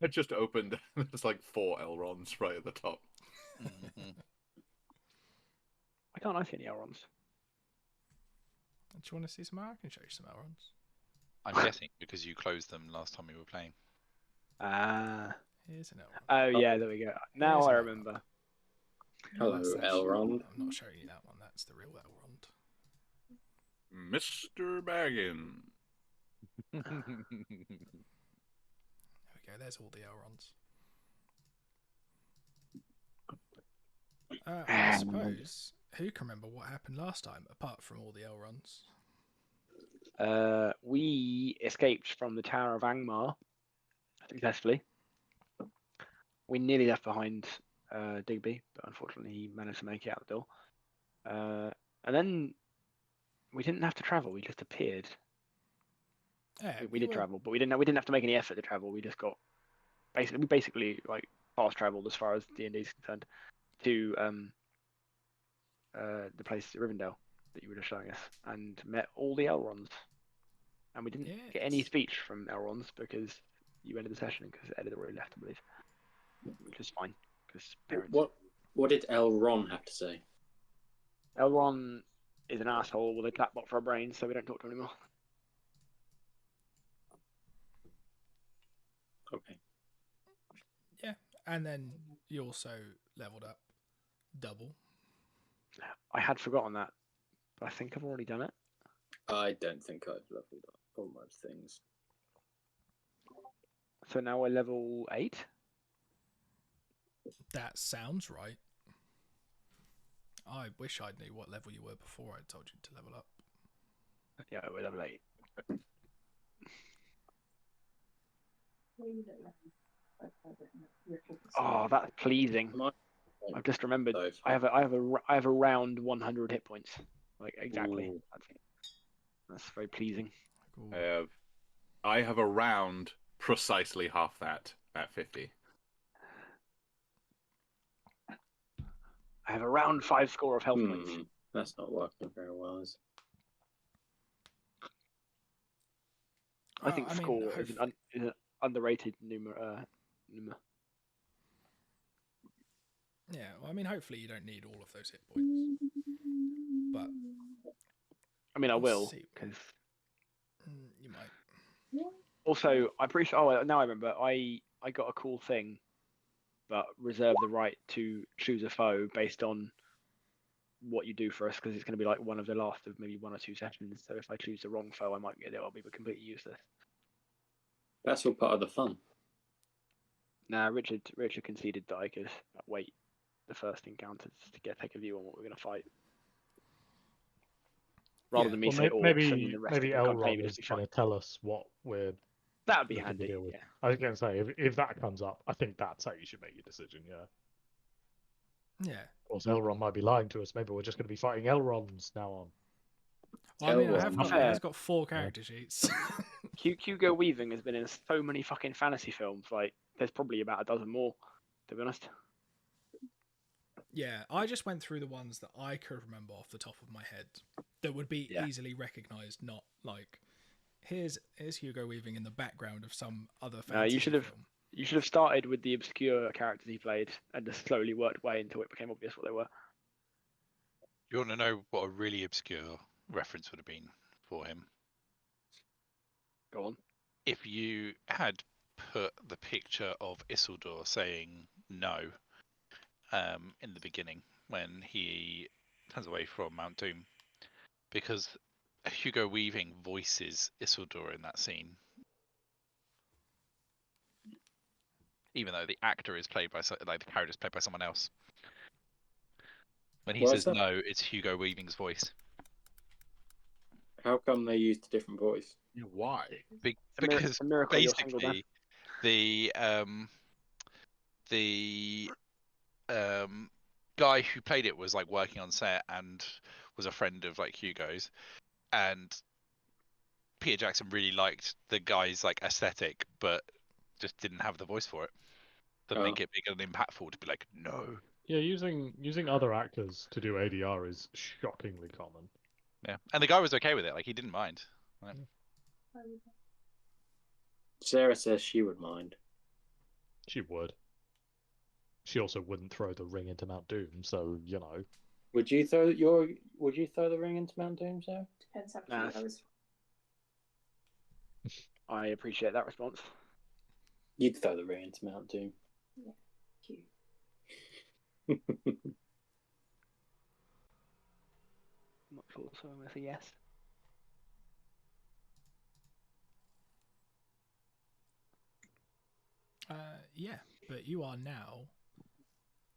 I just opened. There's like 4 Elrons right at the top. Mm-hmm. Why can't I see any Elrons? Do you want to see some more? I can show you some Elrons. I'm guessing because you closed them last time we were playing. Ah. Here's an Elrond. Oh yeah, there we go. Now Here's I an remember. Hello, That's actually- Elrond. I'm not showing you that one. That's the real Elrond. Mr. Baggin. There we go. There's all the Elrons. I suppose who can remember what happened last time apart from all the Elrons? We escaped from the Tower of Angmar successfully. We nearly left behind Digby, but unfortunately he managed to make it out the door. And then we didn't have to travel; we just appeared. Yeah, We did travel, but we didn't have to make any effort to travel. We just got basically like fast traveled as far as D&D is concerned to the place Rivendell that you were just showing us, and met all the Elrons. And we didn't get any Yes. speech from Elrons because you ended the session because Ed had already left, I believe, which is fine because parents. What did Elron have to say? Elron is an asshole with a clapbot for a brain, so we don't talk to him anymore. Okay. Yeah, and then you also leveled up double. I had forgotten that, but I think I've already done it. I don't think I've leveled up all my things. So now we're level 8. That sounds right. I wish I knew what level you were before I told you to level up. Yeah, we're level 8. Oh, that's pleasing. I've just remembered. I have around 100 hit points. Like exactly. Ooh. That's very pleasing. Cool. I have around precisely half that at 50. I have around 5 score of health points. That's not working very well, is it? I think I mean, score is an underrated number. Yeah, well, I mean, hopefully you don't need all of those hit points. But I mean, I Let's will see. because you might. also I'm pretty sure. Oh, now I remember. I got a cool thing, but reserve the right to choose a foe based on what you do for us because it's going to be like one of the last of maybe 1 or 2 sessions. So if I choose the wrong foe, I might get it. I'll be completely useless. That's all part of the fun. Nah, Richard conceded that I could wait the first encounters to take a view on what we're going to fight. Rather than me say orcs and then the rest of the campaign Elrond would is just be trying fine. to tell us what we're That would be looking to handy. deal with. Yeah. I was going to say, if that comes up, I think that's how you should make your decision, yeah. Yeah. Of course, Elrond might be lying to us. Maybe we're just going to be fighting Elronds now on. Well, I mean, Elrond. it has got 4 character sheets. Hugo Weaving has been in so many fucking fantasy films. Like, there's probably about a dozen more, to be honest. Yeah, I just went through the ones that I could remember off the top of my head that would be easily recognised, not like here's Hugo Weaving in the background of some other fantasy film. You should have started with the obscure characters he played and just slowly worked way until it became obvious what they were. You want to know what a really obscure reference would have been for him? Go on. If you had put the picture of Isildur saying no in the beginning when he turns away from Mount Doom, because Hugo Weaving voices Isildur in that scene, even though the actor is played by the character is played by someone else. When he says no, it's Hugo Weaving's voice. How come they used a different voice? Yeah, why? Because a miracle you're single, Dan. the guy who played it was like working on set and was a friend of like Hugo's, and Peter Jackson really liked the guy's like aesthetic, but just didn't have the voice for it. To make it big and impactful, to be like, no. Yeah, using other actors to do ADR is shockingly common. Yeah, and the guy was okay with it. Like, he didn't mind. Right. Sarah says she would mind. She would. She also wouldn't throw the ring into Mount Doom, so you know. Would you throw the ring into Mount Doom, Sarah? Depends how Nah. cute I was. I appreciate that response. You'd throw the ring into Mount Doom. Yeah, cute. I'm not sure, so I'm going to say yes. Yeah, but you are now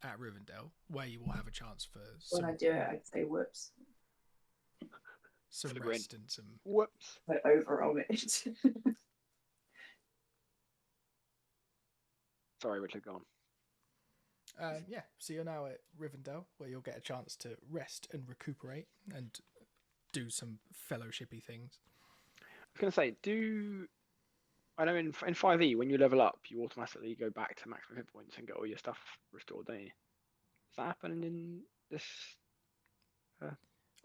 at Rivendell, where you will have a chance for When I do it, I'd say whoops. some the rest and some. Whoops. I overall it. Sorry, Richard, go on. Yeah, so you're now at Rivendell, where you'll get a chance to rest and recuperate and do some fellowshipy things. I was going to say, I know in 5e, when you level up, you automatically go back to maximum hit points and get all your stuff restored, don't you? Is that happening in this?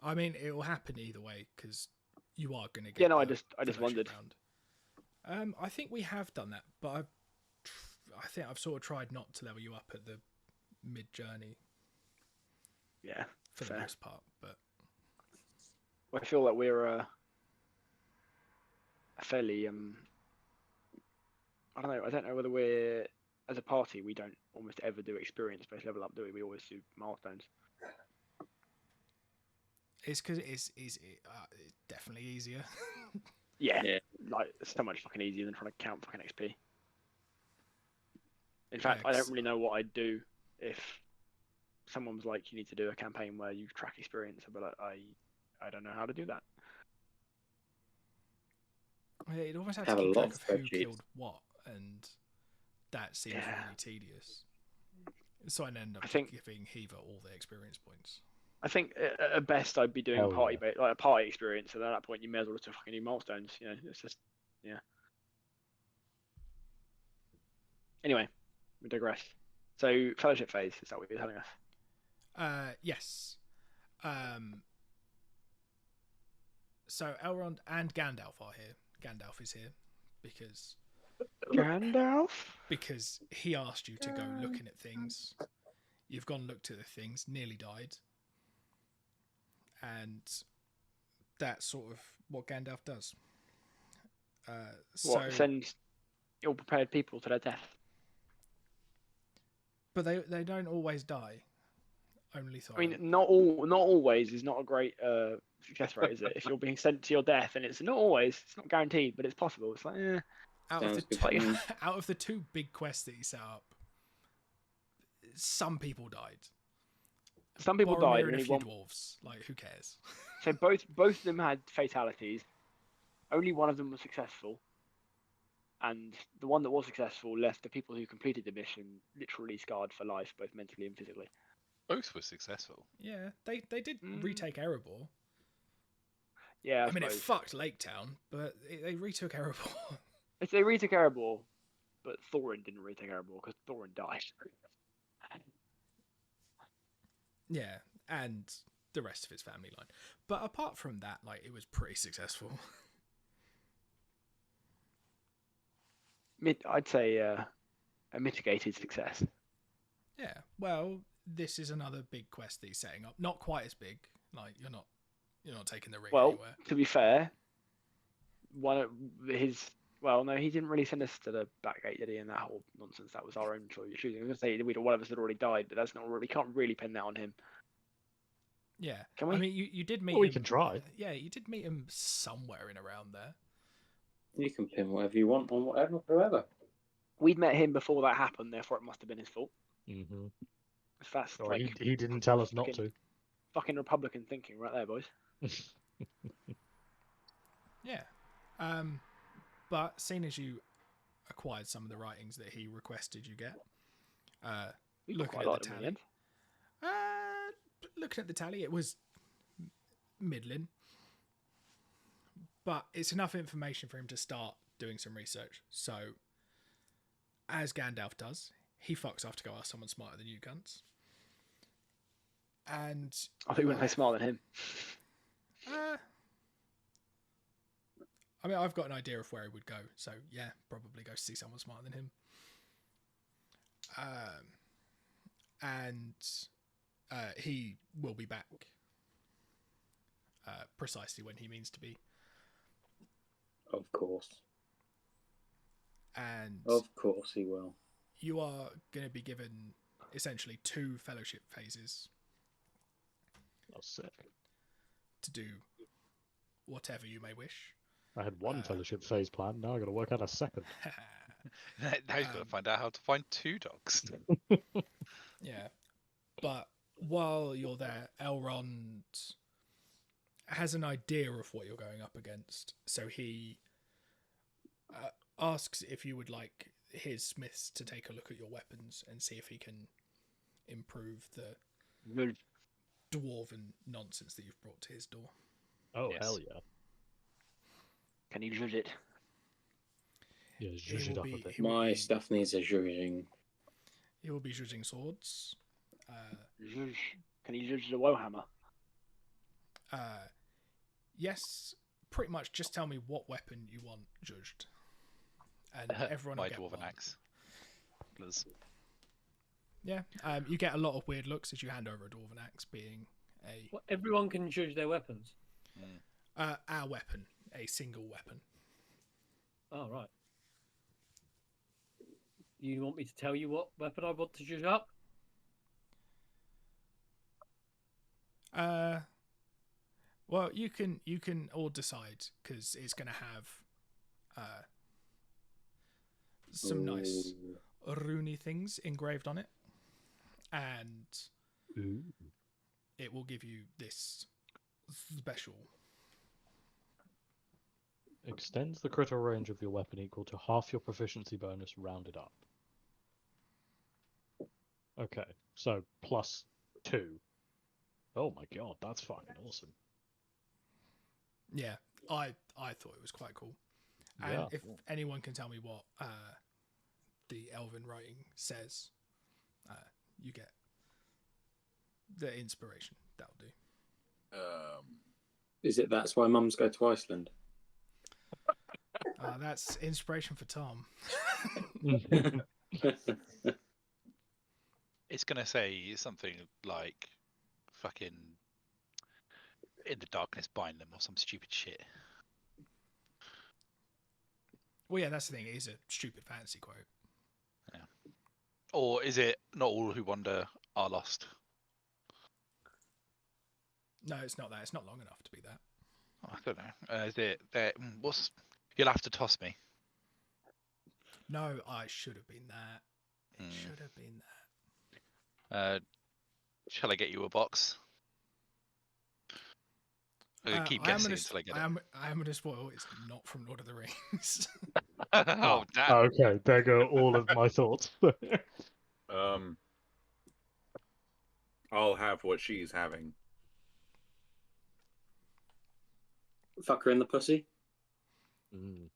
I mean, it will happen either way, because you are going to get. Yeah, no, I the just wondered. Round. I think we have done that, but I think I've sort of tried not to level you up at the mid-journey. Yeah, for fair. the most part, but I feel that we're a fairly I don't know whether we're, as a party, we don't almost ever do experience-based level up, do we? We always do milestones. it's because it's definitely easier. Yeah, Yeah. like it's so much fucking easier than trying to count fucking XP. In fact, I don't really know what I'd do if someone was like, you need to do a campaign where you track experience. I'd be like, I don't know how to do that. It almost had Have to a keep lot track of of who spreadsheets. killed what, and that seems Yeah. really tedious. So I ended up I think- giving Heaver all the experience points. I think at best I'd be doing Hell a party, yeah. like a party experience, and at that point you may as well just do fucking new milestones. You know, it's just yeah. Anyway, we digress. So fellowship phase, is that what you're telling us? Yes. So Elrond and Gandalf are here. Gandalf is here because he asked you to go looking at things. You've gone looked at the things, nearly died, and that's sort of what Gandalf does. What sends ill-prepared people to their death? But they don't always die. Only Thorin. I mean, not always is not a great success rate, is it? If you're being sent to your death, and it's not always, it's not guaranteed, but it's possible. It's like, out of Sounds the good to me. out of the two big quests that he set up, some people died. some people Boromir died, and and a only few one. dwarves. Like, who cares? So both of them had fatalities. Only one of them was successful, and the one that was successful left the people who completed the mission literally scarred for life, both mentally and physically. Both were successful. Yeah, they did retake Erebor. Yeah, I mean, it suppose. fucked Lake Town, but they retook Erebor. If they retook Erebor, but Thorin didn't retake Erebor because Thorin died. Yeah, and the rest of his family line. But apart from that, like, it was pretty successful. I'd say a mitigated success. Yeah, well, this is another big quest that he's setting up. Not quite as big. Like, you're not taking the ring Well, anywhere. to be fair, one of his. Well, no, he didn't really send us to the back gate, did he? And that whole nonsense, that was our own choice. I was going to say one of us had already died, but that's not really. Can't really pin that on him. Yeah, Can we? I mean, you did meet. Well, we him, can try. Yeah, you did meet him somewhere in around there. You can pin whatever you want on whoever. We'd met him before that happened, therefore it must have been his fault. Mm-hmm. If that's Or like he didn't tell us not fucking- to. fucking Republican thinking, right there, boys. Yeah, but seeing as you acquired some of the writings that he requested you get, We got looking quite at a lot the of them in tally. the end. Looking at the tally, it was middling, but it's enough information for him to start doing some research. So, as Gandalf does, he fucks off to go ask someone smarter than you cunts. And I think we wouldn't play smarter than him. I mean, I've got an idea of where he would go. So yeah, probably go see someone smarter than him. and he will be back precisely when he means to be. Of course. And Of course he will. you are going to be given essentially 2 fellowship phases. That's sick. To do whatever you may wish. I had one fellowship phase planned. Now I got to work out a second. Now he's got to find out how to find 2 dogs. Yeah, but while you're there, Elrond has an idea of what you're going up against, so he asks if you would like his smiths to take a look at your weapons and see if he can improve the dwarven nonsense that you've brought to his door. Oh, Yes. hell yeah. Can you judge it? Yeah, zhuzh will it up be- a bit. he will My be- stuff needs a zhuzhing. He will be judging swords. Judge. Can you judge the Warhammer? Yes, pretty much. Just tell me what weapon you want judged, and everyone will My get dwarven one. axe. There's- Yeah, you get a lot of weird looks as you hand over a dwarven axe, being Well, everyone can judge their weapons. our weapon, a single weapon. Oh, right. You want me to tell you what weapon I want to judge up? Well, you can all decide because it's going to have some nice Ooh. runey things engraved on it, and Ooh. it will give you this special. Extends the critical range of your weapon equal to half your proficiency bonus rounded up. Okay, so +2. Oh my god, that's fucking awesome. Yeah, I thought it was quite cool. And Yeah. if anyone can tell me what the elven writing says, you get the inspiration. That'll do. Is it that's why mums go to Iceland? That's inspiration for Tom. It's going to say something like fucking in the darkness bind them or some stupid shit. Well, yeah, that's the thing. It is a stupid fantasy quote. Or is it not all who wander are lost? No, it's not that. It's not long enough to be that. I don't know. Is it there? What's? You'll have to toss me. No, I should have been that. It Hmm. should have been that. Shall I get you a box? I'm gonna keep I am guessing gonna, until I get I am going to spoil. It's not from Lord of the Rings. it. Oh, damn. Okay, there go all of my thoughts. I'll have what she's having. Fuck her in the pussy. Mm.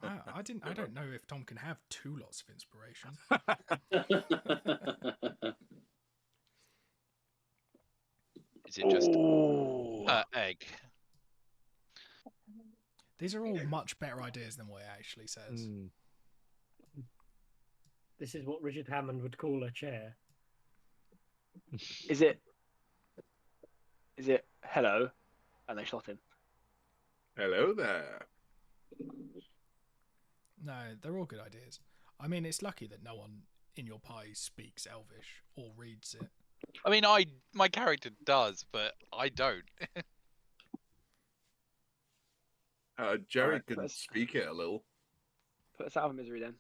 I don't know if Tom can have 2 lots of inspiration. Is it just Oh. egg? These are all much better ideas than what it actually says. Mm. This is what Richard Hammond would call a chair. Is it hello? And they shot him. Hello there. No, they're all good ideas. I mean, it's lucky that no one in your party speaks Elvish or reads it. I mean, my character does, but I don't. Jerry Alright, can let's- speak it a little. Put us out of misery then.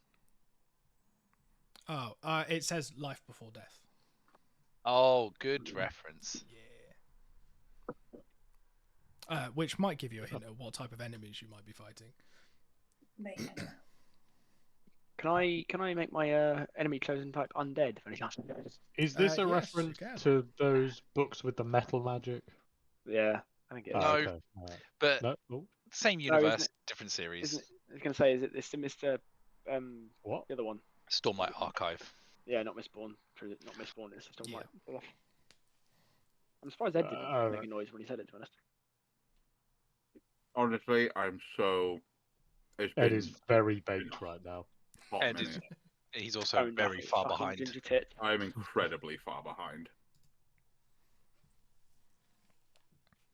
Oh, it says life before death. Oh, good reference. Yeah. Which might give you a hint of what type of enemies you might be fighting. Can I make my enemy chosen type undead? If anything? Is this a yes, you reference can. to those books with the metal magic? Yeah, I think it is. No. Okay. Alright. But No. Oh, same No, universe, isn't different series. Isn't it? I was going to say, is it this Mr. what? The other one? Stormlight Archive. Yeah, not Mistborn. Not Mistborn. It's just Yeah. Stormlight. I'm surprised Ed didn't Alright. make a noise when he said it. To be honest. Honestly, I'm so. It's Ed been is very baked right now. a hot Ed is- minute. He's also Own very nothing, far fucking behind. Ginger tit. I am incredibly far behind.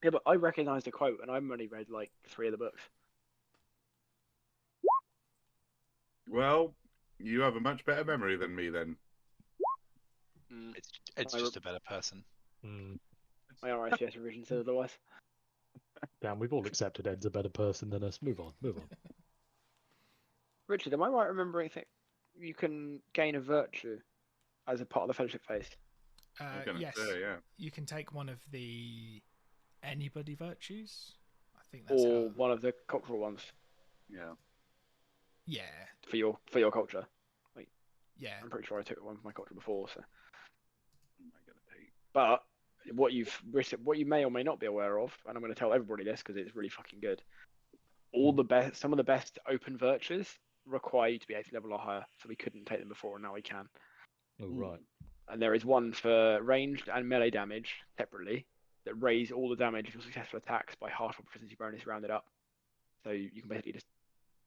Yeah, but I recognised a quote, and I've only read like 3 of the books. Well, you have a much better memory than me then. It's just a better person. My RICS revision says otherwise. Damn, we've all accepted Ed's a better person than us. Move on, move on. Richard, am I right remembering that you can gain a virtue as a part of the fellowship phase? I was gonna Yes, say, yeah. you can take one of the anybody virtues. I think that's Or how... one of the cultural ones Yeah. Yeah, for your culture? yeah. I'm pretty sure I took one for my culture before. So, What am I gonna take? but what you may or may not be aware of, and I'm going to tell everybody this because it's really fucking good. Some of the best open virtues require you to be 80 level or higher, so we couldn't take them before, and now we can. Oh, right. And there is one for ranged and melee damage separately that raise all the damage of your successful attacks by half a proficiency bonus rounded up. So you can basically just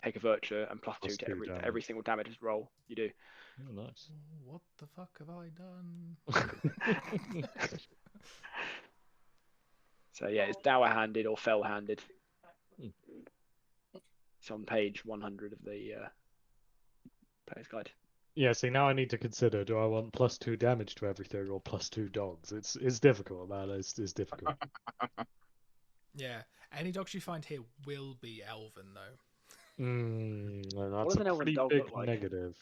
take a virtue and plus Plus 2 2 to damage. every single damage roll you do. Oh, nice. What the fuck have I done? So yeah, it's dour handed or fell handed. Hmm. It's on page 100 of the player's guide. Yeah, see, now I need to consider, do I want plus 2 damage to everything or plus 2 dogs? It's difficult, man. It's difficult. Yeah, any dogs you find here will be elven though. That's does an a elven pretty dog big look like? negative.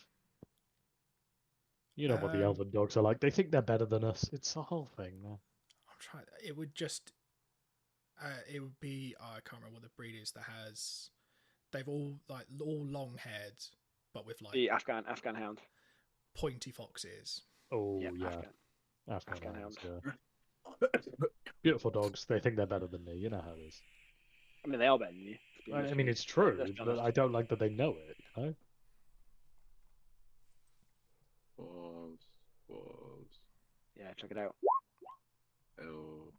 You know what the elven dogs are like. They think they're better than us. It's a whole thing, man. I'm trying. It would just. It would be. I can't remember what the breed is that has. They've all long haired, but with like The Afghan hound. pointy fox ears. Oh, Yeah, yeah. Afghan hounds, hounds. yeah. Beautiful dogs. They think they're better than me. You know how it is. I mean, they are better than you. to be honest I with mean, you. it's true, Let's be but honest. I don't like that they know it, you know? Was. Yeah, check it out. Oh,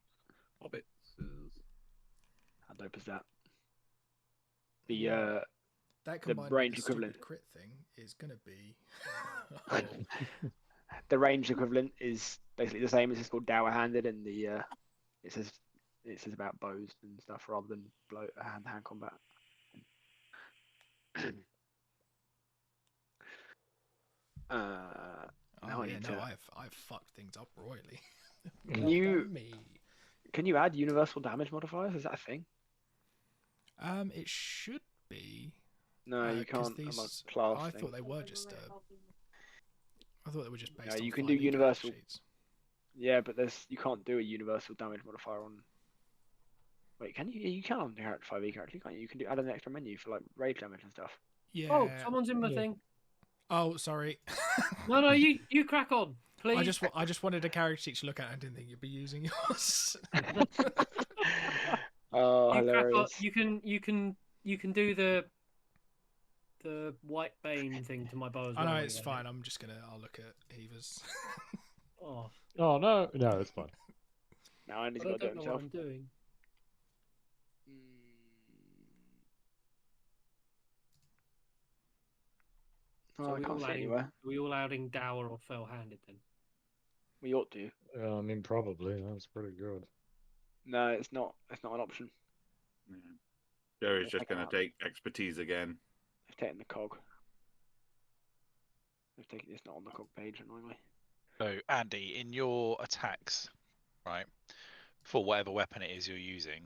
hobbits. How dope is that? The That combined range with the equivalent. stupid crit thing is gonna be. the range equivalent is basically the same. It's just called dour handed, and it says about bows and stuff rather than hand to hand combat. Now I need to. I've fucked things up royally. Can you add universal damage modifiers? Is that a thing? It should be. No, you 'cause can't. these, Unlock class I thing. thought they were just. I thought they were just based on. You can do 5e character universal. sheets. Yeah, but you can't do a universal damage modifier on. Wait, can you? You can on the character 5e character, can't you? You can add an extra menu for like rage damage and stuff. Yeah. Oh, someone's in my thing. Oh, sorry. No, you crack on, please. I just wanted a character sheet to look at. I didn't think you'd be using yours. Oh, You crack on. hilarious! You can do the white bane thing to my bow as I well. know it's fine. I'll look at Heaver's. Oh, no, it's fine. Now Andy's I got to do it don't know what himself. I'm doing. Oh, I can't see anywhere. Are we all adding dour or fell-handed then? We ought to. I mean, probably. That's pretty good. No, it's not. It's not an option. Jerry's just going to take expertise again. I've taken the cog. It's not on the cog page annoyingly. So, Andy, in your attacks, right, for whatever weapon it is you're using,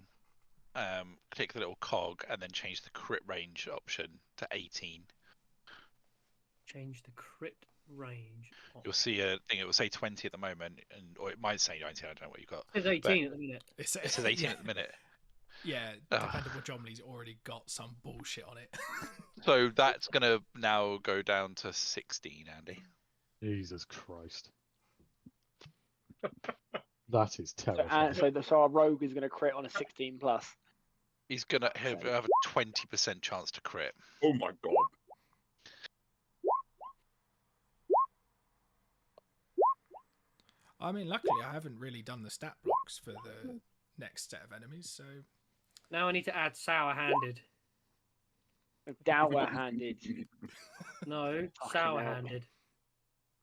click the little cog and then change the crit range option to 18. Change the crit range. You'll see a thing. It will say 20 at the moment, or it might say 19. I don't know what you've got. It's 18 at the minute. It says 18 at the minute. Yeah, dependable Jomley's already got some bullshit on it. So that's gonna now go down to 16, Andy. Jesus Christ. That is terrifying. So our rogue is going to crit on a 16 plus. He's gonna have a 20% chance to crit. Oh my god. I mean, luckily I haven't really done the stat blocks for the next set of enemies, so. Now I need to add sour-handed. Dour handed. No, Fucking sour-handed.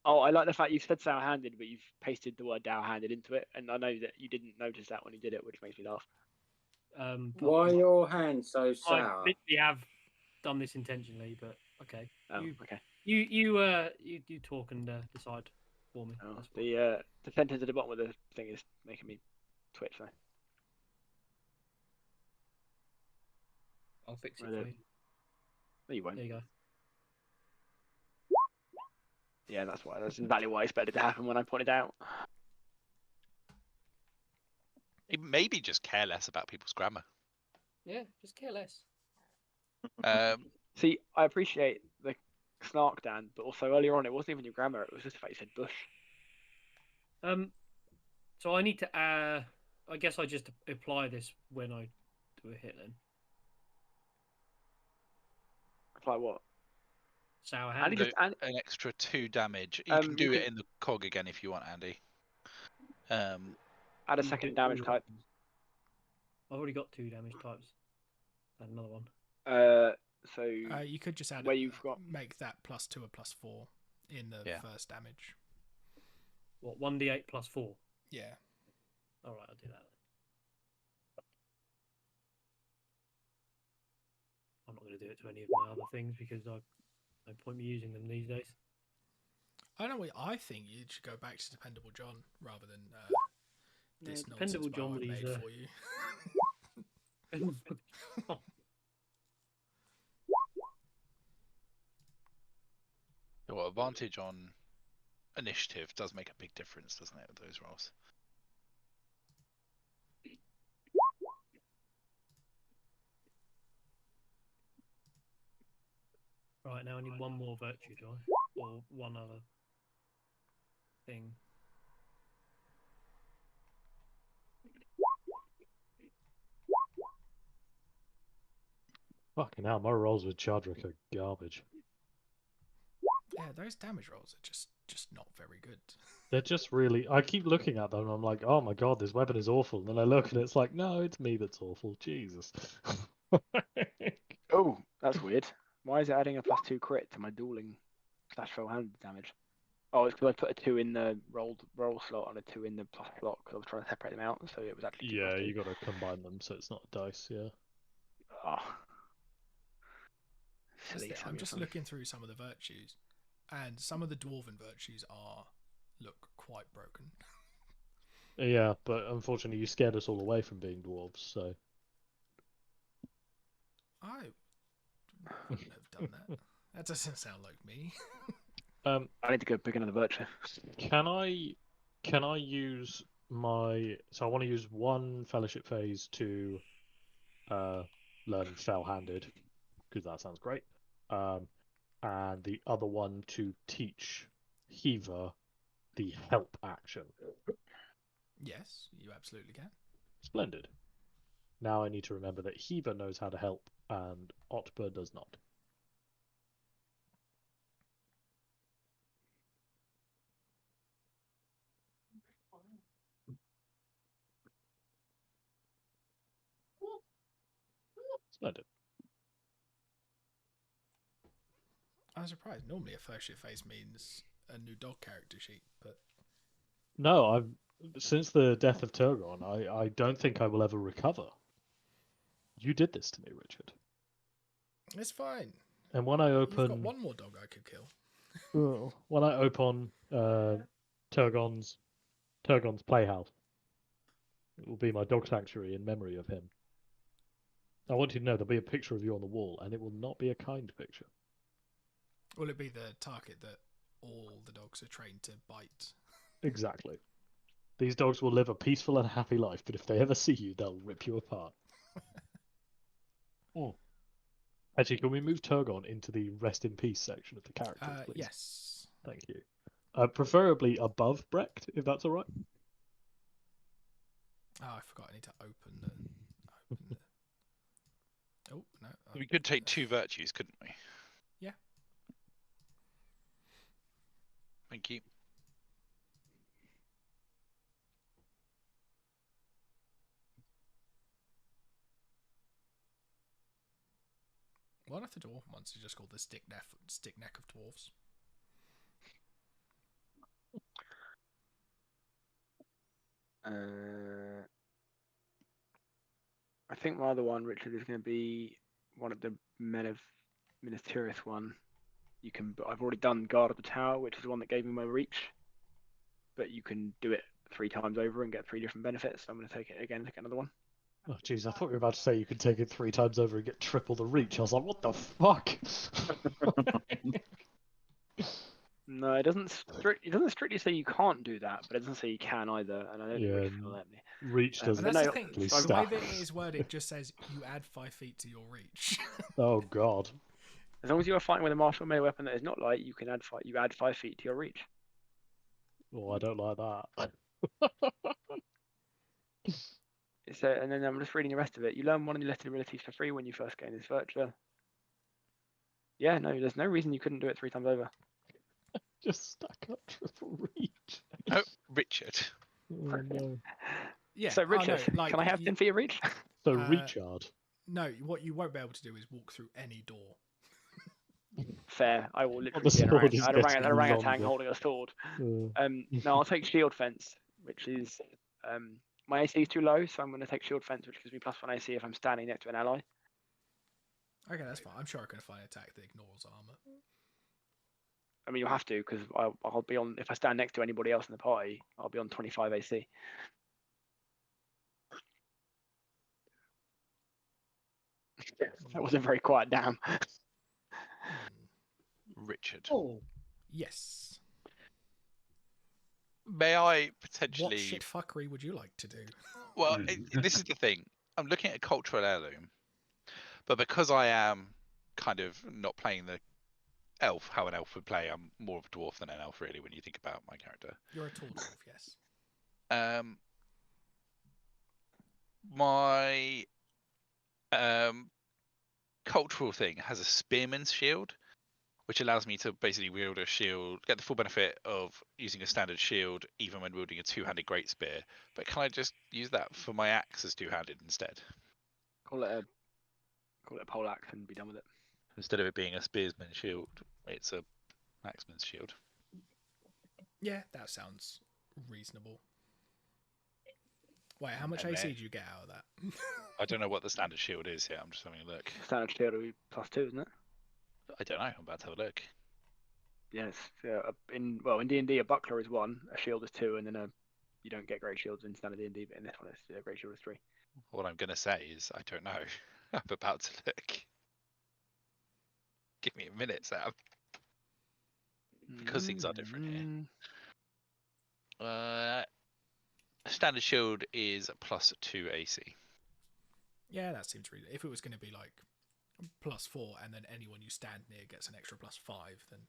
Oh, I like the fact you said sour-handed, but you've pasted the word dour-handed into it, and I know that you didn't notice that when you did it, which makes me laugh. Why are your hands so I sour? literally have done this intentionally, but okay. Oh, okay. You talk and decide for me. Oh, That's fine. the sentence at the bottom of the thing is making me twitch though. I'll fix it Right, for you. No, you won't. There you go. Yeah, that's why. That's exactly what I expected to happen when I pointed out. Maybe just care less about people's grammar. Yeah, just care less. See, I appreciate the snark, Dan, but also earlier on it wasn't even your grammar; it was just the fact you said bush. So I need to. I guess I just apply this when I do a hit then. Apply what? Sour Andy hand. just an extra 2 damage. You can do it in the cog again if you want, Andy. Add a second damage type. I've already got 2 damage types. Add another one. So you could just add where you've got make that +2 or +4 in the first damage. What, 1d8 plus 4? Yeah. All right, I'll do that. I'm not going to do it to any of my other things because no point me using them these days. I know. I think you should go back to Dependable John rather than this Dependable John nonsense made for you. Well, advantage on initiative does make a big difference, doesn't it, with those rolls? Right, now I need one more virtue, do I? Or one other thing. Fucking hell, my rolls with Chadrick are garbage. Yeah, those damage rolls are just not very good. They're just really. I keep looking at them and I'm like, oh my god, this weapon is awful. And then I look and it's like, no, it's me that's awful. Jesus. Oh, that's weird. Why is it adding a +2 crit to my dueling / full-handed damage? Oh, it's because I put a 2 in the roll slot and a 2 in the plus slot because I was trying to separate them out, so it was actually 2 Yeah, 2. you got to combine them so it's not dice. Yeah. Oh. Silly. I'm just looking through some of the virtues, and some of the dwarven virtues look quite broken. Yeah, but unfortunately, you scared us all away from being dwarves. So I wouldn't have done that. That doesn't sound like me. I need to go pick another virtue. Can I use my? So I want to use one fellowship phase to learn fell-handed because that sounds great. And the other one to teach Heaver the help action. Yes, you absolutely can. Splendid. Now I need to remember that Heaver knows how to help and Otber does not. Splendid. I'm surprised. Normally, a fellowship phase means a new dog character sheet, but No, since the death of Turgon, I don't think I will ever recover. You did this to me, Richard. it's fine. And when I open, you've got one more dog I could kill. When I open Turgon's playhouse, it will be my dog sanctuary in memory of him. I want you to know there'll be a picture of you on the wall, and it will not be a kind picture. Will it be the target that all the dogs are trained to bite? Exactly. These dogs will live a peaceful and happy life, but if they ever see you, they'll rip you apart. Actually, can we move Turgon into the rest in peace section of the characters, please? Yes. Thank you. Preferably above Brecht, if that's all right. Oh, I forgot. I need to open the. Oh no. We could take 2 virtues, couldn't we? Yeah. Thank you. What if the dwarven ones are just called the stick neck of dwarves? I think my other one, Richard, is going to be one of the Men of Minas Tirith one. You can. I've already done Guard of the Tower, which is the one that gave me my reach. But you can do it 3 times over and get 3 different benefits. So I'm going to take it again, take another one. Oh, jeez, I thought you were about to say you could take it 3 times over and get triple the reach. I was like, what the fuck? No, it doesn't. It doesn't strictly say you can't do that, but it doesn't say you can either. And I don't think Richard will let me. Reach doesn't. And that's the technically thing. The stack. way that it is worded just says you add 5 feet to your reach. Oh god. As long as you are fighting with a martial melee weapon that is not light, you can add 5. You add 5 feet to your reach. Oh, I don't like that. So, and then I'm just reading the rest of it. You learn one of your listed abilities for free when you first gain this virtue. Yeah, no, there's no reason you couldn't do it 3 times over. Just stack up triple reach. Oh, Richard. Oh, no. Yeah. So, Richard, no, like, can I have 10 feet of reach? So Richard. No, what you won't be able to do is walk through any door. Fair. I will the literally be sword is an getting orangutan longer. holding a sword. Uh, No, I'll take shield fence, which is my AC is too low, so I'm going to take shield fence, which gives me +1 AC if I'm standing next to an ally. Okay, that's fine. I'm sure I can find an attack that ignores armor. I mean, you'll have to because I'll be on. If I stand next to anybody else in the party, I'll be on 25 AC. That was a very quiet damn. Richard. Oh, Yes. May I potentially? What shit fuckery would you like to do? Well, this is the thing. I'm looking at a cultural heirloom, but because I am kind of not playing the elf, how an elf would play, I'm more of a dwarf than an elf, really, when you think about my character. You're a tall dwarf, yes. My cultural thing has a spearman's shield, which allows me to basically wield a shield, get the full benefit of using a standard shield, even when wielding a 2-handed great spear. But can I just use that for my axe as 2-handed instead? Call it a pole axe and be done with it. Instead of it being a spearsman's shield, it's a axeman's shield. Yeah, that sounds reasonable. Wait, how much And AC then- do you get out of that? I don't know what the standard shield is here. I'm just having a look. Standard shield will be +2, isn't it? I don't know. I'm about to have a look. Yes. In D&D, a buckler is 1, a shield is 2, and then you don't get great shields in standard D&D, but in this one, it's a great shield is 3. What I'm going to say is I don't know. I'm about to look. Give me a minute, Sam. Because things are different here. Standard shield is +2 AC. Yeah, that seems reasonable. If it was going to be like +4 and then anyone you stand near gets an extra +5, then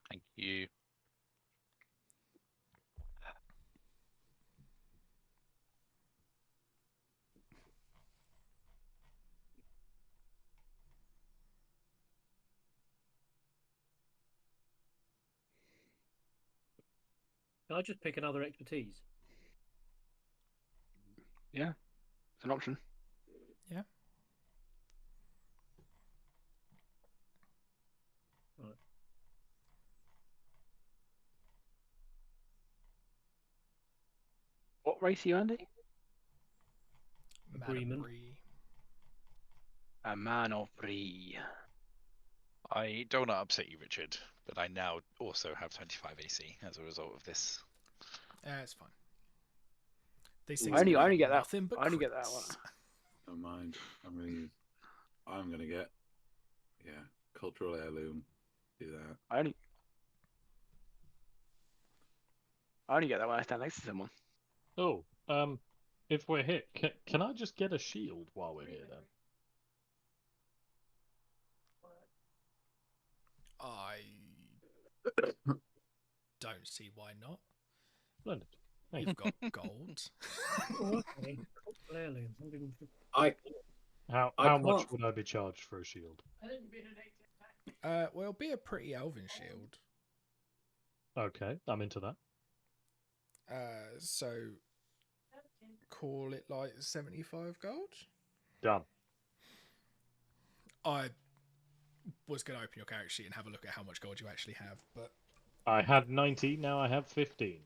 Thank you. can I just pick another expertise? Yeah, it's an option. yeah. What race are you, Andy? Agreement. A man of Bree. I don't want to upset you, Richard, but I now also have 25 AC as a result of this. It's fine. These I things only are get that. nothing but I only get that crits. one. Don't mind. I'm gonna get cultural heirloom. Do that. I only get that when I stand next to someone. Oh, if we're hit, can I just get a shield while we're here then? I don't see why not. Splendid. Thank You've got gold. Oh, okay. Heirloom, 150. How I much can't- would I be charged for a shield? Well, it'll be a pretty elven shield. Okay, I'm into that. So call it like 75 gold. Done. I was going to open your character sheet and have a look at how much gold you actually have, but I had 90. Now I have 15.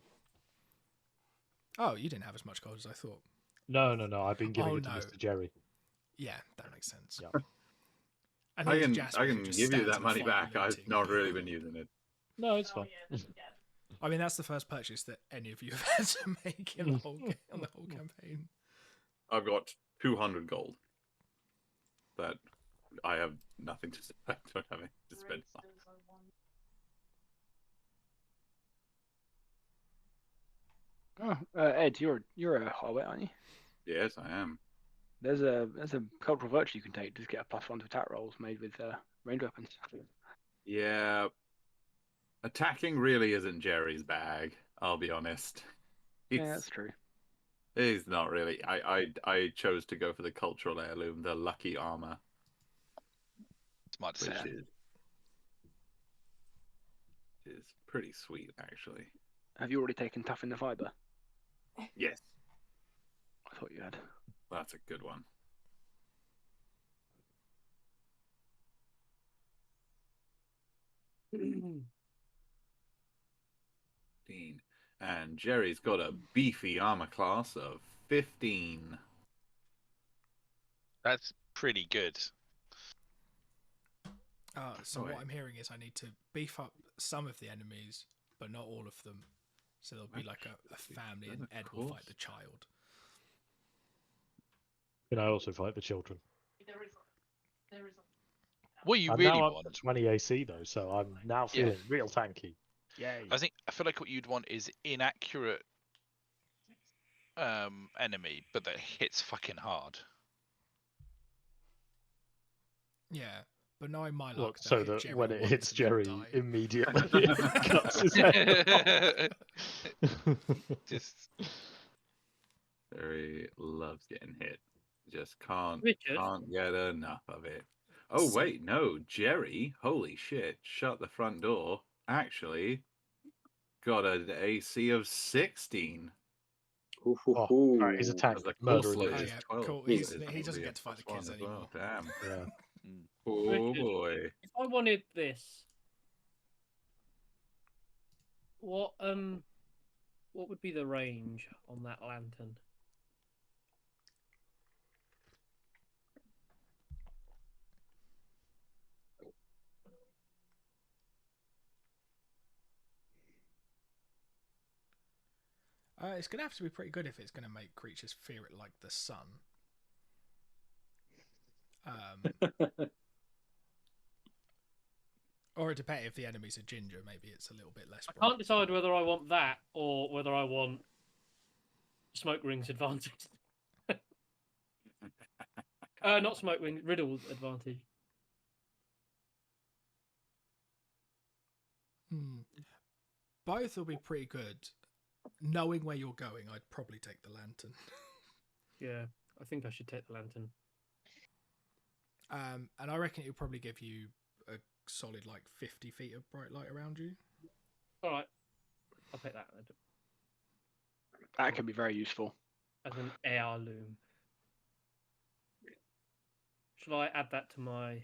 Oh, you didn't have as much gold as I thought. No. I've been giving Oh, it to no. Mr. Jerry. Yeah, that makes sense. Yeah. And I here's can Jasper, who just give you stands that in a money fight back. I've looting. not really been using it. No, it's fine. I mean, that's the first purchase that any of you have had to make in the whole on the whole campaign. I've got 200 gold. That I have nothing to spend. I don't have anything to spend on. Ed, you're a hobbit, aren't you? Yes, I am. There's a cultural virtue you can take to get a +1 to attack rolls made with ranged weapons. Yeah. Attacking really isn't Jerry's bag, I'll be honest. Yeah, that's true. He's not really. I chose to go for the cultural heirloom, the lucky armor. Smart Which decision. is pretty sweet, actually. Have you already taken Tough in the Fiber? Yes. I thought you had. That's a good one. And Jerry's got a beefy armor class of 15. That's pretty good. So what I'm hearing is I need to beef up some of the enemies, but not all of them. So there'll be like a family, and Ed will fight the child. Can I also fight the children? What you I'm really now up want, to 20 AC though, so I'm now feeling real tanky. Yay! I feel like what you'd want is inaccurate enemy, but that hits fucking hard. Yeah, but knowing my luck, Look, so that Jerry when it once hits and then Jerry, die. immediately cuts his head off. Just Jerry loves getting hit. Just can't Richard? get enough of it. Oh wait, no, Jerry, holy shit, shut the front door. Actually got an AC of 16. Oh, right, he's a tank. The Murder course in is the 12. Cool. So He it's doesn't gonna be get to fight the +1 kids as well. anymore. Damn. Yeah. Oh Richard. boy. If I wanted this, what would be the range on that lantern? It's going to have to be pretty good if it's going to make creatures fear it like the sun. Or it depends if the enemy's a ginger, maybe it's a little bit less. I can't decide whether I want that or whether I want smoke rings advantage. Not smoke rings, riddles advantage. Both will be pretty good. Knowing where you're going, I'd probably take the lantern. Yeah, I think I should take the lantern. And I reckon it would probably give you a solid 50 feet of bright light around you. All right, I'll take that. That can be very useful. As an heirloom. Shall I add that to my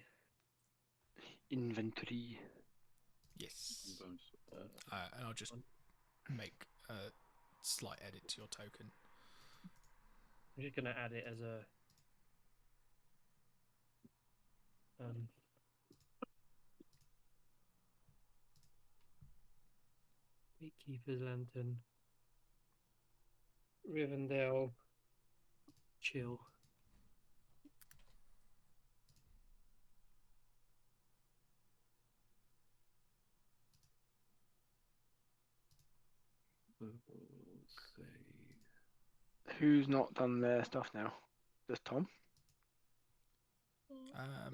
inventory? Yes. And I'll just make a slight edit to your token. I'm just going to add it as a Gatekeeper's Lantern, Rivendell, chill. Who's not done their stuff now? Just Tom? I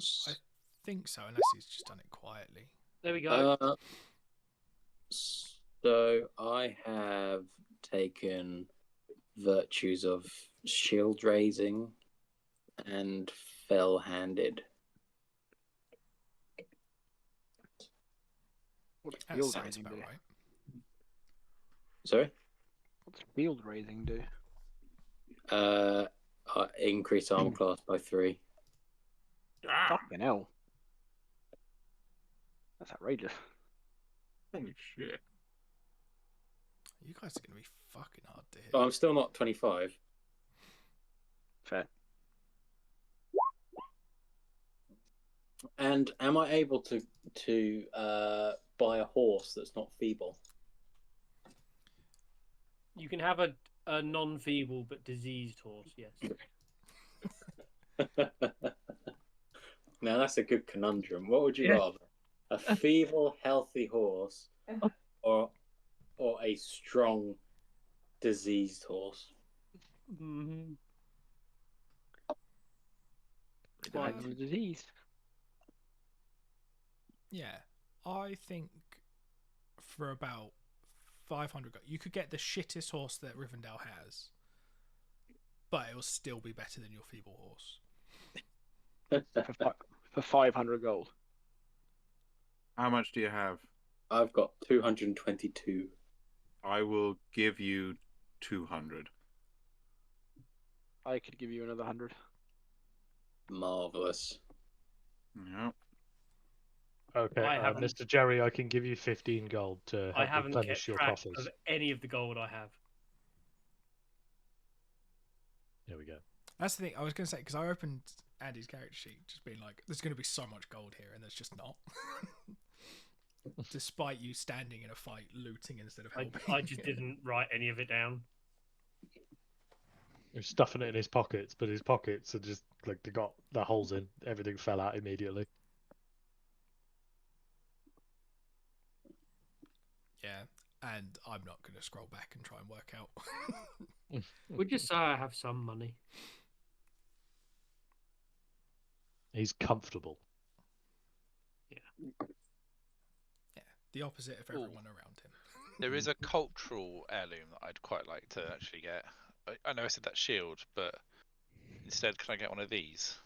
think so, unless he's just done it quietly. There we go. So I have taken virtues of shield raising and fell-handed. What's That field sounds raising about do? right. Sorry? What's field raising do? Increase armor class by 3. Fucking hell. That's outrageous. Holy shit. You guys are going to be fucking hard to hit. Oh, I'm still not 25. Fair. And am I able to buy a horse that's not feeble? You can have a non-feeble but diseased horse. Yes. Now that's a good conundrum. What would you Yeah. rather? A feeble, healthy horse, or a strong, diseased horse? Mm-hmm. Depends on the disease. Yeah, I think for about 500 you could get the shittest horse that Rivendell has, but it will still be better than your feeble horse. For 500 gold. How much do you have? I've got 222. I will give you 200. I could give you another 100. Marvelous. Yeah. Okay, I haven't- Mr. Jerry, I can give you 15 gold to I help haven't replenish kept your track coffers. of any of the gold I have. There we go. That's the thing I was going to say, because I opened Andy's character sheet just being like, there's going to be so much gold here, and there's just not. Despite you standing in a fight, looting instead of helping. I just didn't write any of it down. He was stuffing it in his pockets, but his pockets are just like they got the holes in. Everything fell out immediately. Yeah, and I'm not going to scroll back and try and work out. We'll just say I have some money. He's comfortable. Yeah, the opposite of everyone around him. There is a cultural heirloom that I'd quite like to actually get. I know I said that shield, but instead, can I get one of these?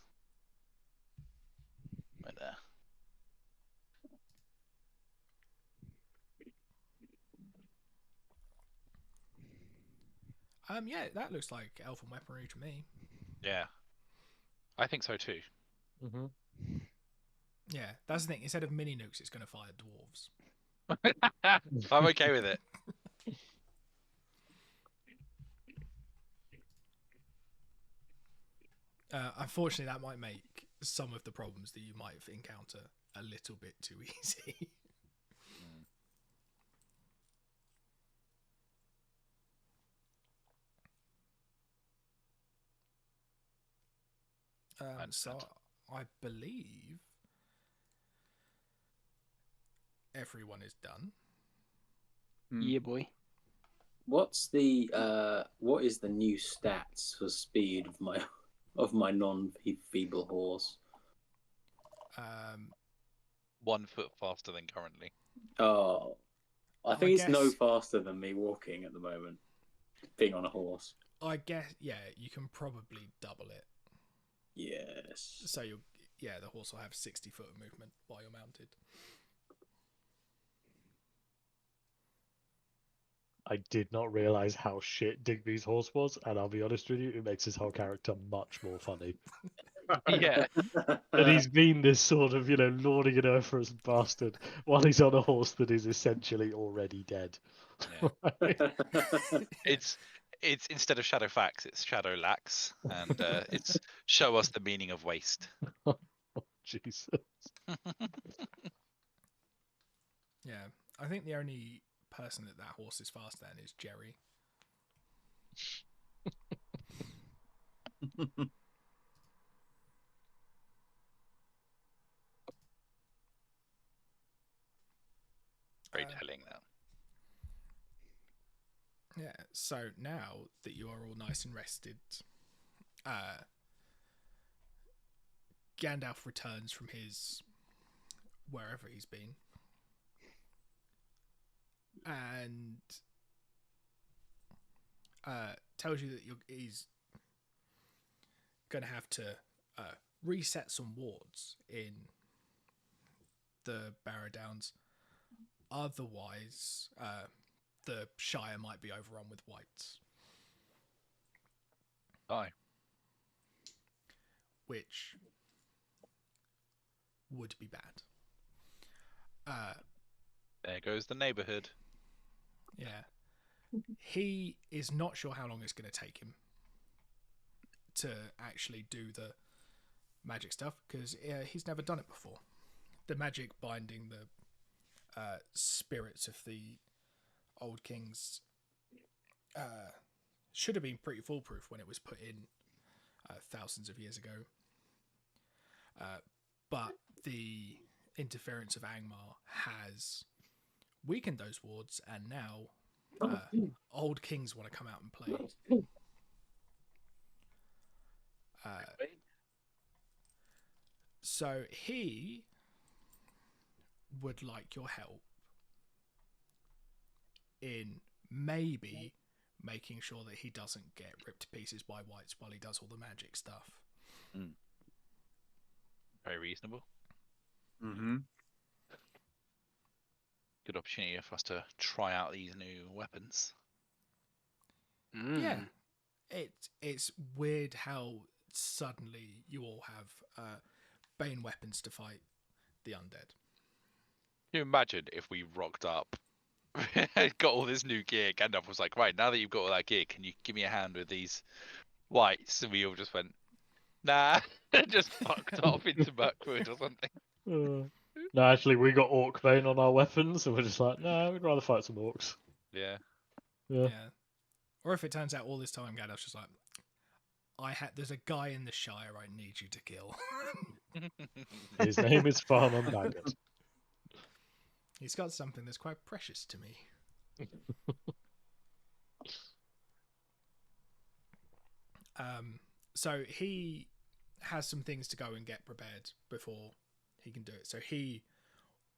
Right there. Yeah, that looks like elven weaponry to me. Yeah, I think so too. Mm-hmm. Yeah, that's the thing. Instead of mini nukes, it's going to fire dwarves. I'm okay with it. Unfortunately, that might make some of the problems that you might encounter a little bit too easy. So I believe everyone is done. Yeah, boy. What is the new stats for speed of my non-feeble horse? 1 foot faster than currently. Oh, I think it's no guess- faster than me walking at the moment, being on a horse. I guess, yeah, you can probably double it. Yes. So the horse will have 60 foot of movement while you're mounted. I did not realize how shit Digby's horse was, and I'll be honest with you, it makes his whole character much more funny. Yeah. That he's been this sort of, lording it over as a bastard while he's on a horse that is essentially already dead. Yeah. It's instead of Shadowfax, it's Shadowlax, and it's show us the meaning of waste. Jesus. Yeah, I think the only person that horse is fast than is Jerry. Very telling now. Yeah, so now that you are all nice and rested, Gandalf returns from his wherever he's been and tells you that he's going to have to reset some wards in the Barrow Downs. Otherwise, the Shire might be overrun with wights. Aye. Which would be bad. There goes the neighbourhood. Yeah. he is not sure how long it's going to take him to actually do the magic stuff because he's never done it before. The magic binding the spirits of the old kings should have been pretty foolproof when it was put in thousands of years ago. But the interference of Angmar has weakened those wards, and now old kings want to come out and play. So he would like your help in maybe making sure that he doesn't get ripped to pieces by wights while he does all the magic stuff. Very reasonable. Mm-hmm. Good opportunity for us to try out these new weapons. Yeah, it's weird how suddenly you all have Bane weapons to fight the undead. Can you imagine if we rocked up, got all this new gear, Gandalf was like, right, now that you've got all that gear, can you give me a hand with these wights? And we all just went, nah, just fucked off into Mirkwood or something. No, actually, we got Orc Bane on our weapons, and we're just like, no, we'd rather fight some Orcs. Yeah. Or if it turns out all this time Gandalf's just like, there's a guy in the Shire I need you to kill. His name is Farmer Maggot. He's got something that's quite precious to me. So he has some things to go and get prepared before he can do it. So he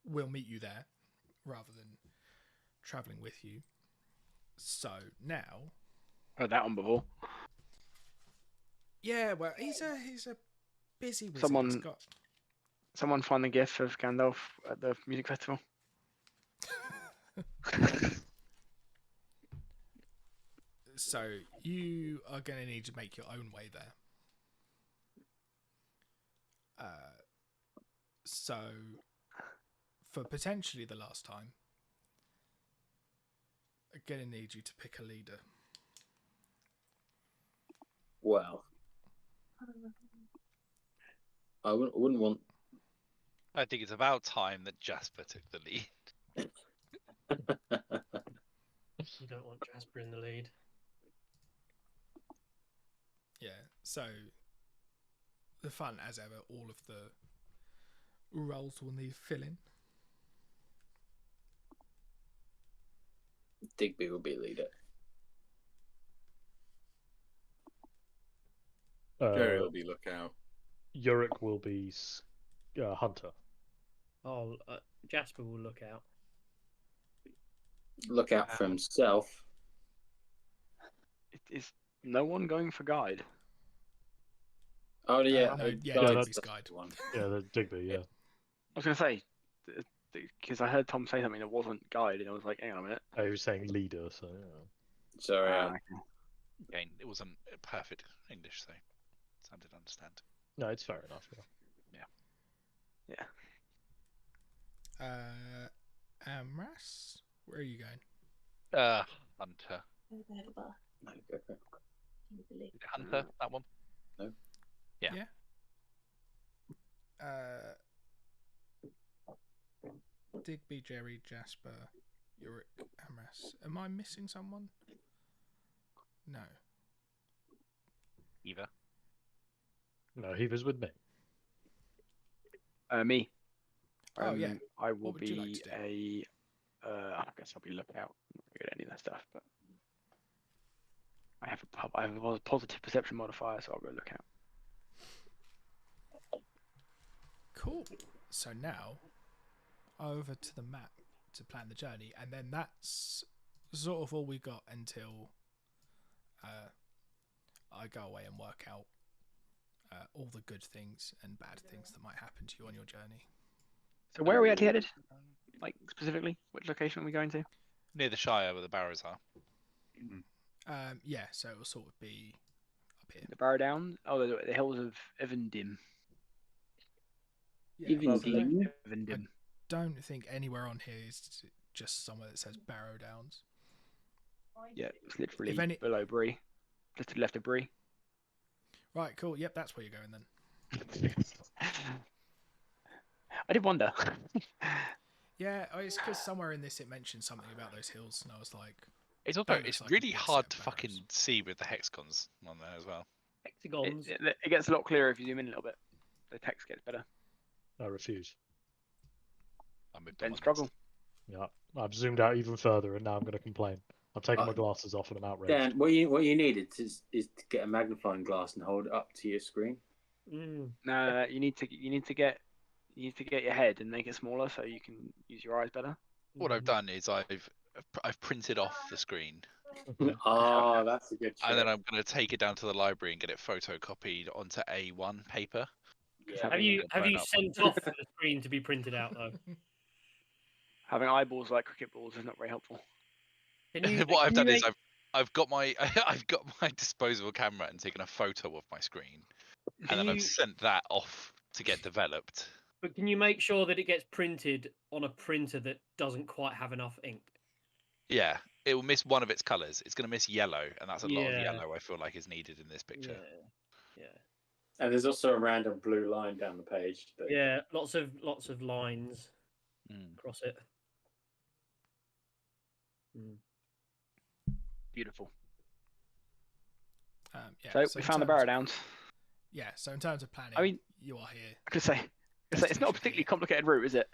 will meet you there rather than traveling with you. So now, heard that one before. Yeah, well, he's a busy wizard. Someone find the gif of Gandalf at the music festival. So you are going to need to make your own way there. So for potentially the last time, I'm going to need you to pick a leader. Well, I wouldn't want. I think it's about time that Jasper took the lead. You don't want Jasper in the lead. Yeah, so the fun as ever, all of the roles will need filling. Digby will be leader. Jerry will be lookout. Yorick will be hunter. Oh, Jasper will look out. Look out for himself. Is no one going for guide? Oh yeah, no, that's the guide. one. Yeah, the Digby. Yeah. I was going to say, because I heard Tom say something that wasn't guide, and I was like, hang on a minute. Oh, he was saying leader, so yeah. Sorry. Okay. Again, it wasn't perfect English, so I didn't understand. No, it's fair enough. Yeah. Amras, where are you going? Hunter. No, go for it. Hunter, that one? No. Yeah. Digby, Jerry, Jasper, Yorick, Amras. Am I missing someone? No. Eva. No, he was with me. Me. Oh yeah. I will What would you like be to do? I guess I'll be lookout. I'm not good at any of that stuff, but I have a positive perception modifier, so I'll go lookout. Cool. So now, over to the map to plan the journey, and then that's sort of all we got until I go away and work out all the good things and bad things that might happen to you on your journey. So where are we actually headed? Like specifically, which location are we going to? Near the Shire where the barrows are. Yeah, so it will sort of be up here. The Barrow Downs? Oh, the hills of Evendim. Yeah, Evendim? Evendim. Don't think anywhere on here is just somewhere that says Barrow Downs. Yeah, it's literally If any- below Bree. Just to the left of Bree. Right, cool. Yep, that's where you're going then. I did wonder. Yeah, it's because somewhere in this it mentioned something about those hills, and I was like, It's also That looks it's like a really big set hard of to fucking barrows. see with the hexagons on there as well. Hexagons. It gets a lot clearer if you zoom in a little bit. The text gets better. I refuse. I moved on Then my struggle. next. Yeah, I've zoomed out even further, and now I'm going to complain. I'm taking my glasses off, and I'm outraged. Dan, what you needed is to get a magnifying glass and hold it up to your screen. No, you need to get your head and make it smaller so you can use your eyes better. What I've done is I've printed off the screen, Oh, that's a good trick. and then I'm going to take it down to the library and get it photocopied onto A1 paper. Yeah. Have you Phone up. sent off the screen to be printed out though? Having eyeballs like cricket balls is not very helpful. What I've done is I've got my I've got my disposable camera and taken a photo of my screen, and then I've sent that off to get developed. But can you make sure that it gets printed on a printer that doesn't quite have enough ink? Yeah, it will miss one of its colours. It's going to miss yellow, and that's a lot of Yeah. yellow. I feel like is needed in this picture. Yeah. And there's also a random blue line down the page. Yeah, lots of lines across it. Beautiful. Yeah, So we found the barrow downs. Yeah, so in terms of planning, I mean, you are here. I could say it's not a particularly complicated route, is it?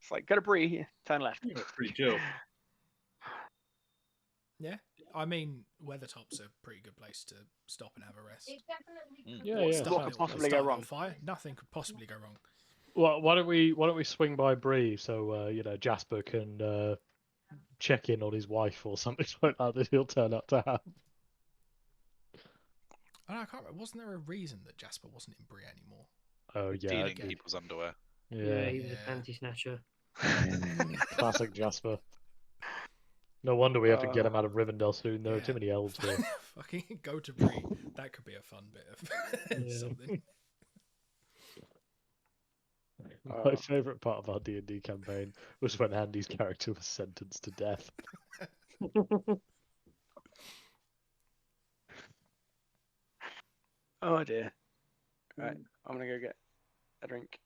It's like go to Bree, turn left. Pretty chill. Yeah, I mean, Weathertop's a pretty good place to stop and have a rest. What could possibly go wrong? Fire? Nothing could possibly go wrong. Well, why don't we swing by Bree so Jasper can check in on his wife or something like that he'll turn up to have. I can't remember. Wasn't there a reason that Jasper wasn't in Bree anymore? Oh yeah, Stealing people's underwear. Yeah, he was a panty snatcher. Classic Jasper. No wonder we have to get him out of Rivendell soon. There are too many elves here. Fucking go to Bree. That could be a fun bit of something. My favourite part of our D&D campaign was when Andy's character was sentenced to death. Oh dear. Right, I'm gonna go get a drink.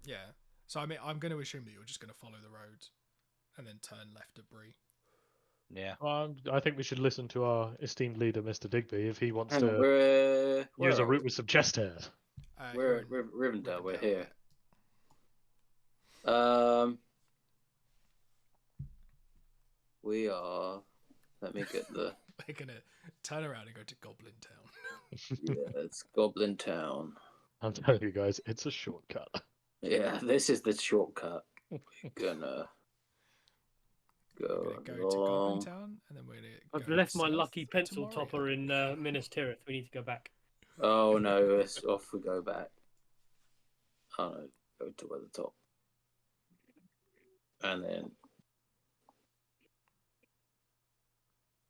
Yeah. So I mean, I'm going to assume that you're just going to follow the road and then turn left at Bree. Yeah. I think we should listen to our esteemed leader, Mr. Digby, if he wants Hang on, to use a are route we? with some chest hairs. We're at Rivendell. We're here. We are. Let me get the. We're going to turn around and go to Goblin Town. Yeah, it's Goblin Town. I'm telling you guys, it's a shortcut. Yeah, this is the shortcut. We're gonna We're go going to go to Goblin along. Town and then we're going to I've left my lucky pencil Moria. topper in Minas Tirith. We need to go back. Oh no, it's off we go back. Oh no, go to where the top. And then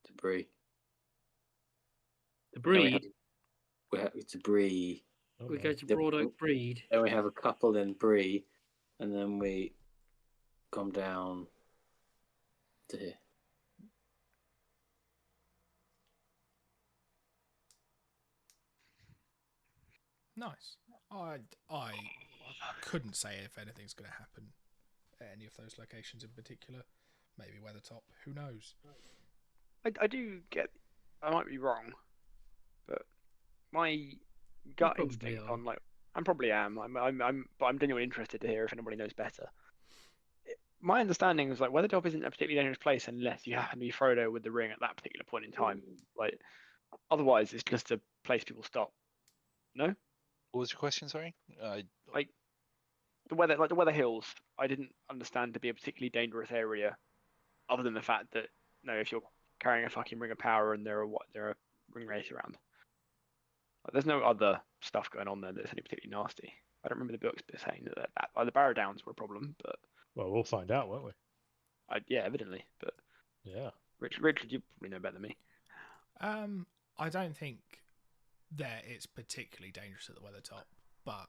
debris. The breed. We have to Bree. We go to The- Broad Oak Breed. Then we have a couple in Bree, and then we come down to here. Nice. I couldn't say if anything's going to happen at any of those locations in particular. Maybe Weathertop. Who knows? I do get. I might be wrong, but my gut probably instinct are. on like I probably am. But I'm genuinely interested to hear if anybody knows better. My understanding is like Weathertop isn't a particularly dangerous place unless you happen to be Frodo with the ring at that particular point in time. Like, otherwise, it's just a place people stop. No, What was your question? Sorry. like the weather hills. I didn't understand to be a particularly dangerous area, other than the fact that no, if you're carrying a fucking ring of power and there are ring wraiths around. Like, there's no other stuff going on there that's any particularly nasty. I don't remember the books saying that the Barrow Downs were a problem, but Well, we'll find out, won't we? yeah, evidently. But Yeah. Richard, you probably know better than me. I don't think that it's particularly dangerous at the Weathertop, but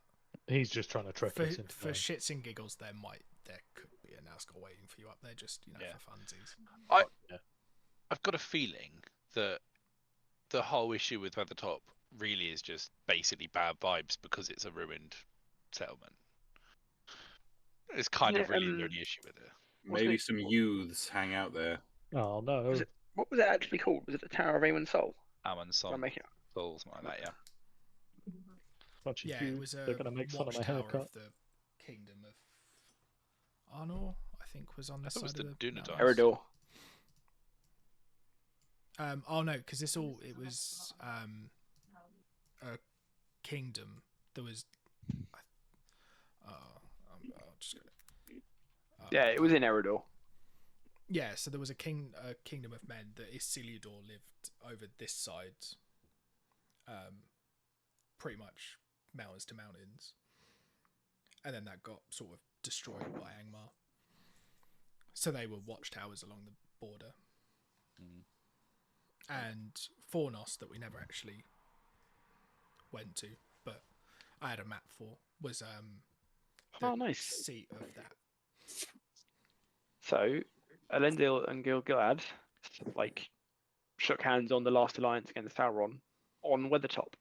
He's just trying to trick for us into going. shits and giggles, there might there could be a Nazgul waiting for you up there, just Yeah. for funsies. I've got a feeling that the whole issue with Weathertop really is just basically bad vibes because it's a ruined settlement. It's kind of really the only issue with it. Maybe some youths hang out there. Oh no. What was it actually called? Was it the Tower of Aemon Sol? Amon Am I Son, making Soul, something like that, yeah. Bunch of Yeah, it youths, was a they're gonna make fun of my watchtower haircut. of the kingdom of Arnor, I think, was on I this thought it was side the of the Dunedain. mountains. Eridor. Oh no, because it was a kingdom. There was. I'll just go. Yeah, it was in Eridor. Yeah, so there was a kingdom of men that Isildur lived over this side, pretty much mountains to mountains, and then that got sort of destroyed by Angmar. So they were watchtowers along the border. And Fornos, that we never actually went to, but I had a map for, was the Nice. seat of that. So, Elendil and Gil-galad shook hands on the last alliance against Sauron on Weathertop.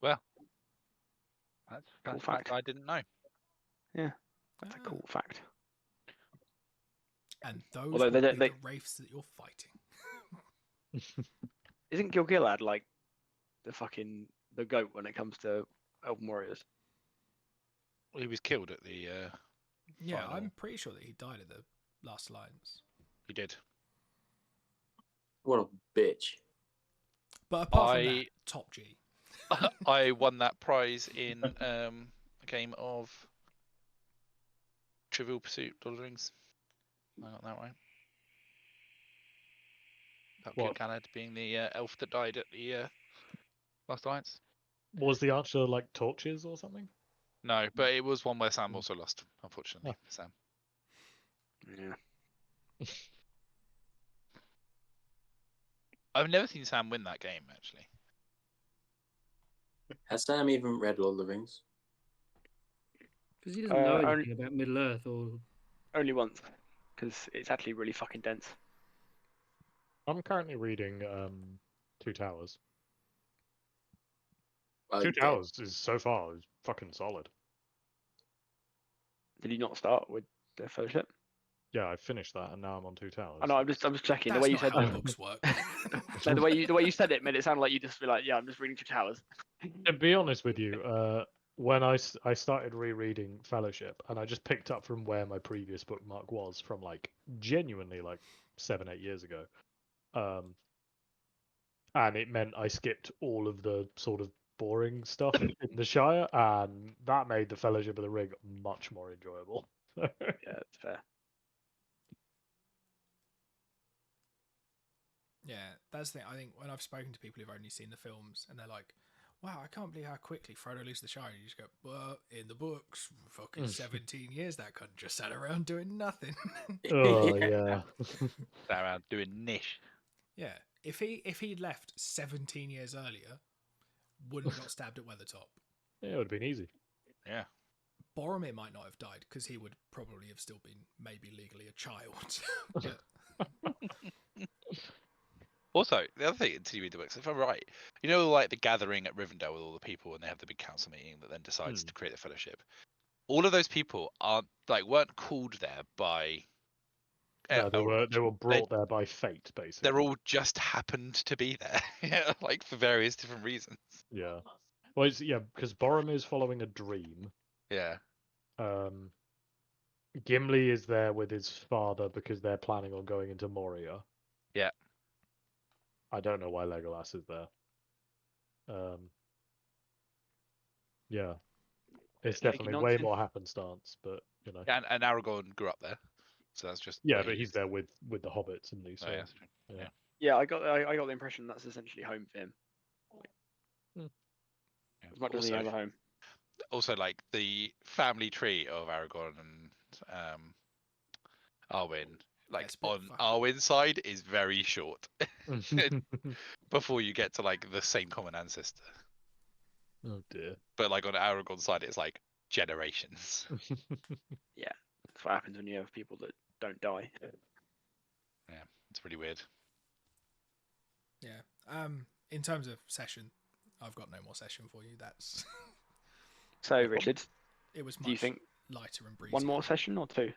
Well, that's Cool fact fact. I didn't know. That's a cool fact. And those Although would they be don't- the wraiths that you're fighting. Isn't Gil-galad like the goat when it comes to Elven warriors? Well, he was killed at the. Yeah, Final. I'm pretty sure that he died at the last alliance. He did. What a bitch. But apart from I- that, top G. I won that prize in a game of Trivial Pursuit, Lord of the Rings. I got that right. About What? Gil-galad being the elf that died at the last alliance. Was the answer like torches or something? No, but it was one where Sam also lost, unfortunately. Sam. Yeah. I've never seen Sam win that game, actually. Has Sam even read Lord of the Rings? Because he doesn't know only- anything about Middle Earth or. Only once, because it's actually really fucking dense. I'm currently reading Two Towers. Two Okay. Towers is so far is fucking solid. Did you not start with the Fellowship? Yeah, I finished that and now I'm on Two Towers. I know. I'm just checking. That's The way you not said how that, books work. no, the way you said it made it sound like you just be like, yeah, I'm just reading Two Towers. To be honest with you, when I started rereading Fellowship, and I just picked up from where my previous bookmark was from genuinely 7-8 years ago, and it meant I skipped all of the sort of boring stuff in the Shire, and that made the Fellowship of the Ring much more enjoyable. Yeah, that's fair. Yeah, that's the thing. I think when I've spoken to people who've only seen the films and they're like, wow, I can't believe how quickly Frodo loses the Shire. And you just go, well, in the books, fucking 17 years, that cunt just sat around doing nothing. Oh yeah. Sat around doing niche. Yeah, if he'd left 17 years earlier, wouldn't have got stabbed at Weathertop. Yeah, it would have been easy. Yeah. Boromir might not have died because he would probably have still been maybe legally a child. But Also, the other thing, until you read the books, if I'm right, you know, the gathering at Rivendell with all the people, and they have the big council meeting that then decides to create the Fellowship. All of those people aren't weren't called there by. No, they were brought there by fate, basically. They're all just happened to be there, yeah, for various different reasons. Yeah. Well, because Boromir's following a dream. Yeah. Gimli is there with his father because they're planning on going into Moria. Yeah. I don't know why Legolas is there. Yeah. It's definitely way nonsense. more happenstance, but Yeah, and Aragorn grew up there, so that's just. Yeah, where but he he's is. there with the hobbits and these. Oh, yeah, that's true. Yeah. Yeah, I got the impression that's essentially home for him. Yeah. As much as he has a home. Also, the family tree of Aragorn and Arwen, it's a bit on fucking- Arwen's side, is very short before you get to the same common ancestor. Oh dear. But on Aragorn's side, it's generations. That's what happens when you have people that don't die. Yeah, it's really weird. Yeah. In terms of session, I've got no more session for you. That's So, Richard, it was do you much think lighter and breezy. one more session or two?